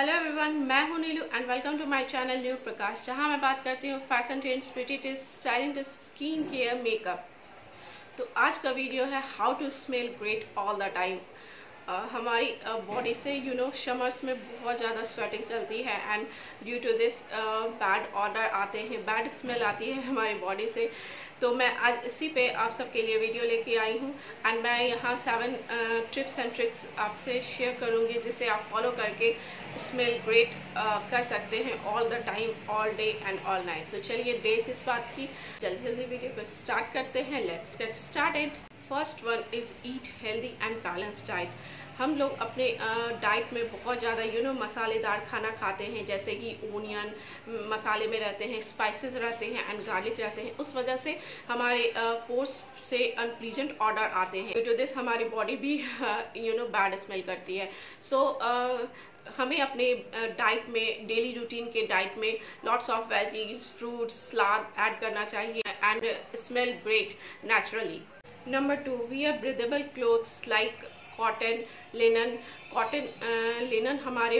Hello everyone, मैं हूं Neelu and welcome to my channel Neelu Prakash, जहां मैं बात करती हूं fashion trends, beauty tips, styling tips, skin care, makeup. तो आज का वीडियो है how to smell great all the time. हमारी बॉडी से समर्स में बहुत ज़्यादा स्वेटिंग चलती है and due to this bad odour आते हैं, बैड स्मेल आती है हमारी बॉडी से। तो मैं आज इसी पे आप सबके लिए वीडियो लेके आई हूँ एंड मैं यहाँ 7 टिप्स एंड ट्रिक्स आपसे शेयर करूँगी जिसे आप फॉलो करके स्मेल ग्रेट कर सकते हैं all the time, all day and all night. तो चलिए देर किस बात की, जल्दी जल्दी वीडियो को स्टार्ट करते हैं। Let's get started. First one is eat healthy and balance diet. हम लोग अपने डाइट में बहुत ज़्यादा मसालेदार खाना खाते हैं, जैसे कि ओनियन मसाले में रहते हैं, स्पाइसेस रहते हैं एंड गार्लिक रहते हैं। उस वजह से हमारे पोर्स से अनप्लीजेंट ऑर्डर आते हैं। ड्यू टू दिस हमारी बॉडी भी बैड स्मेल करती है। सो हमें अपने डाइट में, डेली रूटीन के डाइट में lots of veggies, fruits, salad add करना चाहिए and smell great naturally. Number 2, wear breathable clothes like cotton, linen. Linen हमारे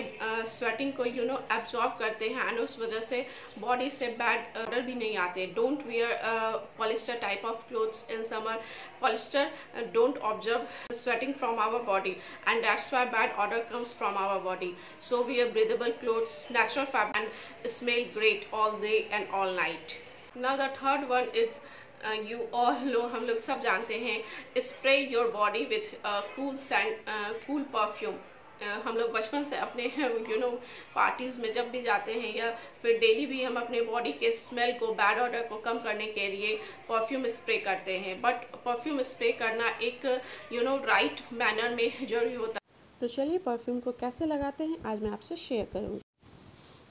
स्वेटिंग को एब्जॉर्ब करते हैं एंड उस वजह से बॉडी से बैड ऑर्डर भी नहीं आते। Don't wear polyester type of clothes in summer. Polyester don't observe sweating from our body and that's why bad odour comes from our body. So wear breathable clothes, natural fabric and smell great all day and all night. Now the third one is you all know, हम लोग सब जानते हैं, spray your body with cool perfume. हम लोग बचपन से अपने पार्टीज में जब भी जाते हैं या फिर डेली भी हम अपने बॉडी के स्मेल को, बैड ऑर्डर को कम करने के लिए परफ्यूम स्प्रे करते हैं। बट परफ्यूम स्प्रे करना एक राइट मैनर में जरूरी होता है। तो चलिए परफ्यूम को कैसे लगाते हैं आज मैं आपसे शेयर करूँगी।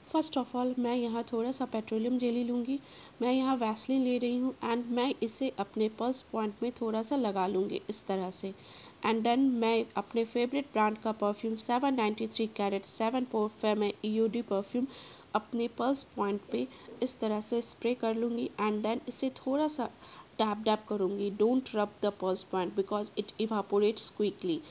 फर्स्ट ऑफ ऑल मैं यहाँ थोड़ा सा पेट्रोलियम जेली लूँगी। मैं यहाँ वैसलीन ले रही हूँ एंड मैं इसे अपने पल्स पॉइंट में थोड़ा सा लगा लूँगी इस तरह से। एंड देन मैं अपने फेवरेट ब्रांड का perfume 793 carat 7 perfume EOD perfume अपने पल्स पॉइंट पे इस तरह से स्प्रे कर लूँगी एंड देन इसे थोड़ा सा डैप डैप करूँगी। Don't rub the pulse point because it evaporates quickly.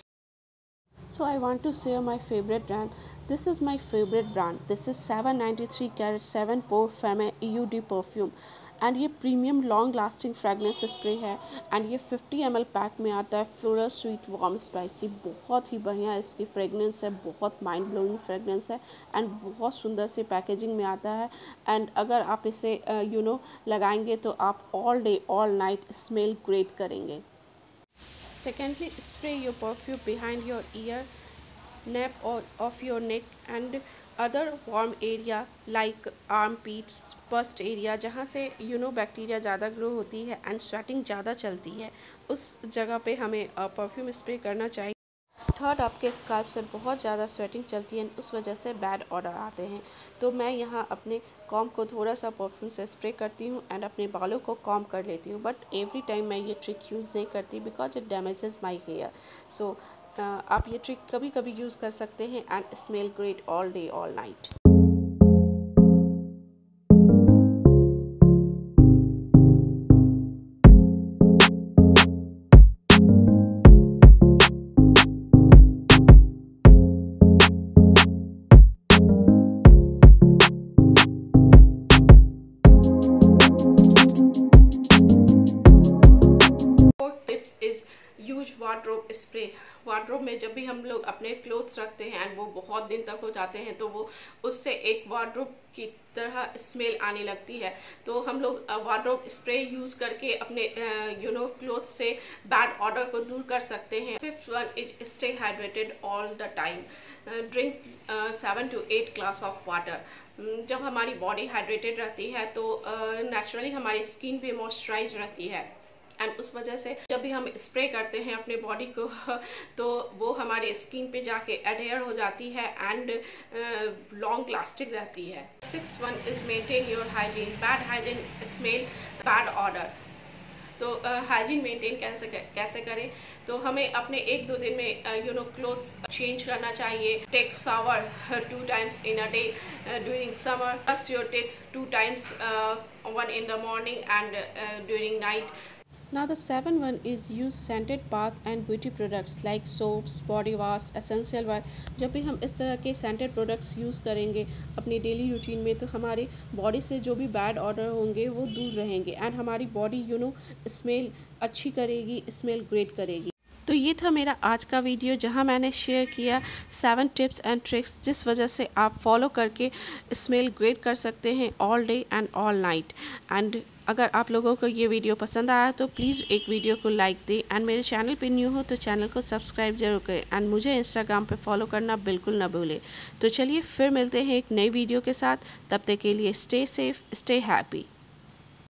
So I want to share my favorite brand. This is my favorite brand. This is 793 carat 7 Perfume EOD perfume and ये premium long lasting fragrance spray है and ये 50 ml pack में आता है। Floral sweet warm spicy, बहुत ही बढ़िया इसकी fragrance है, बहुत माइंड ब्लोइंग फ्रेगनेंस है एंड बहुत सुंदर सी पैकेजिंग में आता है। एंड अगर आप इसे लगाएंगे तो आप all day all night smell great करेंगे। Secondly, spray your perfume behind your ear, nape of your neck and other warm area like armpits, bust area, जहाँ से बैक्टीरिया ज़्यादा ग्रो होती है एंड स्वेटिंग ज़्यादा चलती है, उस जगह पे हमें परफ्यूम स्प्रे करना चाहिए। थर्ड, आपके स्काल्प से बहुत ज़्यादा स्वेटिंग चलती है उस वजह से बैड ऑर्डर आते हैं। तो मैं यहाँ अपने कॉम को थोड़ा सा परफ्यूम से स्प्रे करती हूँ एंड अपने बालों को कॉम कर लेती हूँ। बट एवरी टाइम मैं ये ट्रिक यूज़ नहीं करती because it damages my hair. So आप ये ट्रिक कभी कभी यूज़ कर सकते हैं and smell great all day all night. Wardrobe spray. Wardrobe में जब भी हम लोग अपने क्लोथ्स रखते हैं एंड वो बहुत दिन तक हो जाते हैं तो वो उससे एक वार्डरोब की तरह स्मेल आने लगती है। तो हम लोग वार्डरोब स्प्रे यूज करके अपने क्लोथ से बैड ऑर्डर को दूर कर सकते हैं। Fifth one is stay hydrated all the time. Drink 7 to 8 glass of water. जब हमारी बॉडी हाइड्रेटेड रहती है तो नेचुरली हमारी स्किन भी मॉइस्चराइज रहती है एंड उस वजह से जब भी हम स्प्रे करते हैं अपने बॉडी को तो वो हमारे स्किन पे जाके एडहेयर हो जाती है एंड लॉन्ग लास्टिंग रहती है। 6th one is maintain your hygiene. Bad hygiene smell bad order. तो हाइजीन मेंटेन कैसे करें, तो हमें अपने 1-2 दिन में क्लोथ्स चेंज करना चाहिए। Take shower 2 times in a day during summer. Brush your teeth 2 times, one in the morning and during night. Now the 7th one is use scented bath and beauty products like soaps, body wash, essential oil। जब भी हम इस तरह के scented products use करेंगे अपनी daily routine में तो हमारी बॉडी से जो भी बैड ऑर्डर होंगे वो दूर रहेंगे एंड हमारी बॉडी स्मेल अच्छी करेगी, स्मेल ग्रेट करेगी। तो ये था मेरा आज का वीडियो जहाँ मैंने शेयर किया 7 टिप्स एंड ट्रिक्स जिस वजह से आप फॉलो करके स्मेल ग्रेट कर सकते हैं all day and all night. And अगर आप लोगों को ये वीडियो पसंद आया तो प्लीज़ एक वीडियो को लाइक दें एंड मेरे चैनल पे न्यू हो तो चैनल को सब्सक्राइब जरूर करें एंड मुझे इंस्टाग्राम पे फॉलो करना बिल्कुल ना भूलें। तो चलिए फिर मिलते हैं एक नई वीडियो के साथ, तब तक के लिए स्टे सेफ, स्टे हैप्पी।